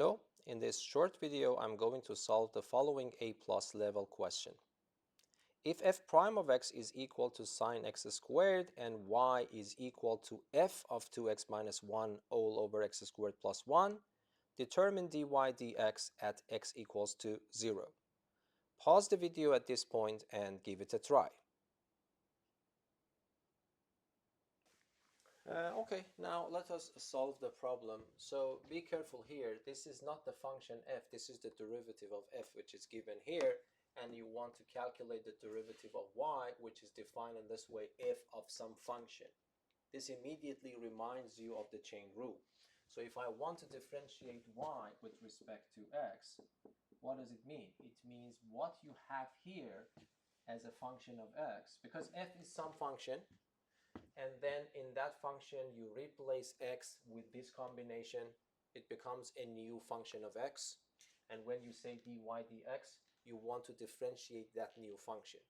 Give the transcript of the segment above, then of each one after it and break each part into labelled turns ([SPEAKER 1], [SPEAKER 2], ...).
[SPEAKER 1] Hello, in this short video I'm going to solve the following A+ level question. If f prime of x is equal to sine x squared and y is equal to f of 2x minus 1 all over x squared plus 1, determine dy dx at x equals to 0. Pause the video at this point and give it a try. Okay, now let us solve the problem. So be careful here. This is not the function f. This is the derivative of f, which is given here. And you want to calculate the derivative of y, which is defined in this way, f of some function. This immediately reminds you of the chain rule. So if I want to differentiate y with respect to x, what does it mean? It means what you have here as a function of x, because f is some function, and then in that function you replace x with this combination, it becomes a new function of x. And when you say dy dx, you want to differentiate that new function.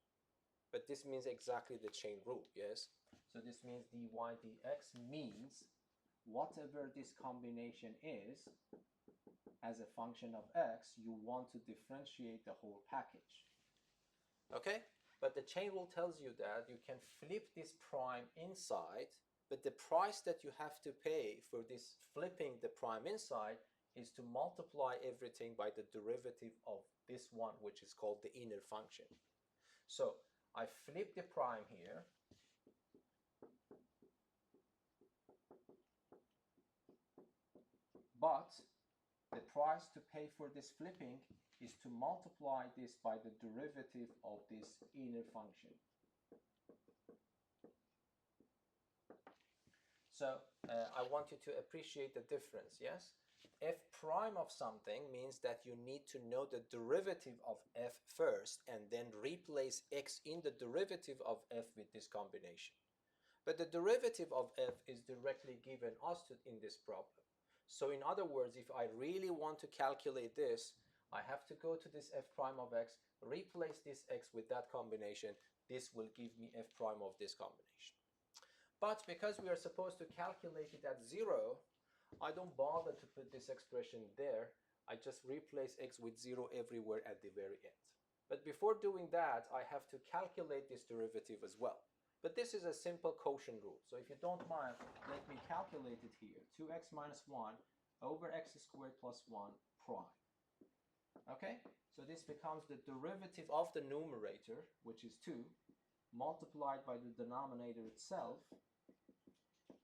[SPEAKER 1] But this means exactly the chain rule, yes? So this means dy dx means whatever this combination is as a function of x, you want to differentiate the whole package. Okay? But the chain rule tells you that you can flip this prime inside, but the price that you have to pay for this flipping the prime inside is to multiply everything by the derivative of this one, which is called the inner function. So I flip the prime here, but the price to pay for this flipping is to multiply this by the derivative of this inner function. So I want you to appreciate the difference, yes? F prime of something means that you need to know the derivative of f first and then replace x in the derivative of f with this combination. But the derivative of f is directly given us in this problem. So in other words, if I really want to calculate this, I have to go to this f prime of x, replace this x with that combination. This will give me f prime of this combination. But because we are supposed to calculate it at 0, I don't bother to put this expression there. I just replace x with 0 everywhere at the very end. But before doing that, I have to calculate this derivative as well. But this is a simple quotient rule. So if you don't mind, let me calculate it here. 2x minus 1 over x squared plus 1 prime. Okay? So this becomes the derivative of the numerator, which is 2, multiplied by the denominator itself,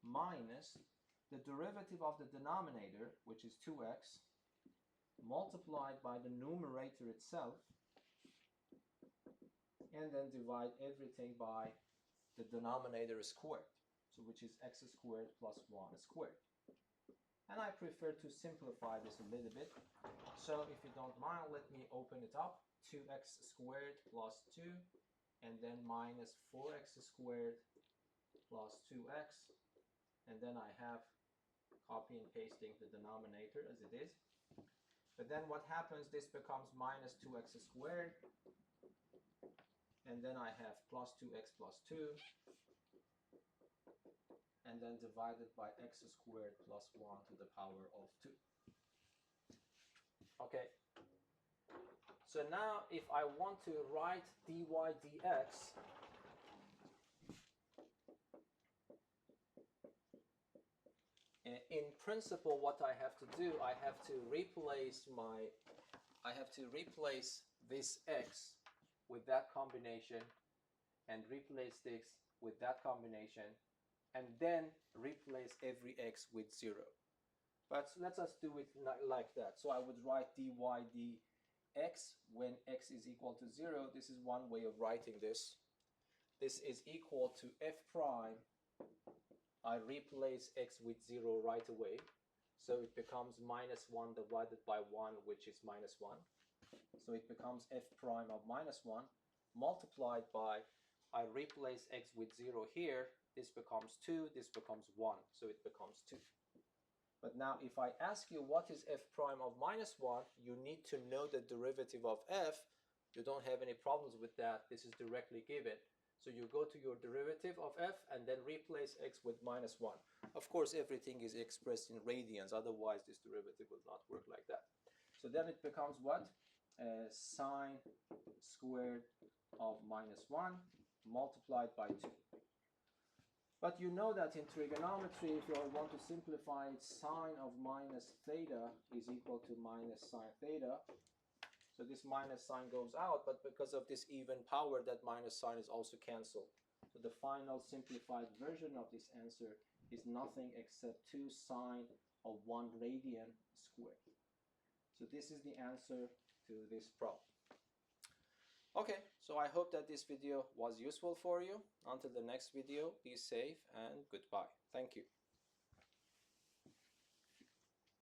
[SPEAKER 1] minus the derivative of the denominator, which is 2x, multiplied by the numerator itself, and then divide everything by the denominator squared, so which is x squared plus 1 squared. And I prefer to simplify this a little bit. So if you don't mind, let me open it up. 2x squared plus 2, and then minus 4x squared plus 2x. And then I have copy and pasting the denominator as it is. But then what happens, this becomes minus 2x squared. And then I have plus 2x plus 2. And then divided by x squared plus 1 to the power of 2. Okay. So now if I want to write dy dx, in principle what I have to do, I have to replace this x with that combination and replace this with that combination and then replace every x with 0. But let us do it like that. So I would write dy dx when x is equal to 0. This is one way of writing this. This is equal to f prime. I replace x with 0 right away. So it becomes minus 1 divided by 1, which is minus 1. So it becomes f prime of minus 1 multiplied by, I replace x with 0 here. This becomes 2, this becomes 1. So it becomes 2. But now if I ask you what is f prime of minus 1, you need to know the derivative of f. You don't have any problems with that. This is directly given. So you go to your derivative of f and then replace x with -1. Of course, everything is expressed in radians, otherwise this derivative will not work like that. So then it becomes what? Sine squared of -1 multiplied by 2. But you know that in trigonometry, if you want to simplify it, sine of minus theta is equal to minus sine theta. So this minus sign goes out, but because of this even power, that minus sign is also cancelled. So the final simplified version of this answer is nothing except 2 sine of 1 radian squared. So this is the answer to this problem. Okay, so I hope that this video was useful for you. Until the next video, be safe and goodbye. Thank you.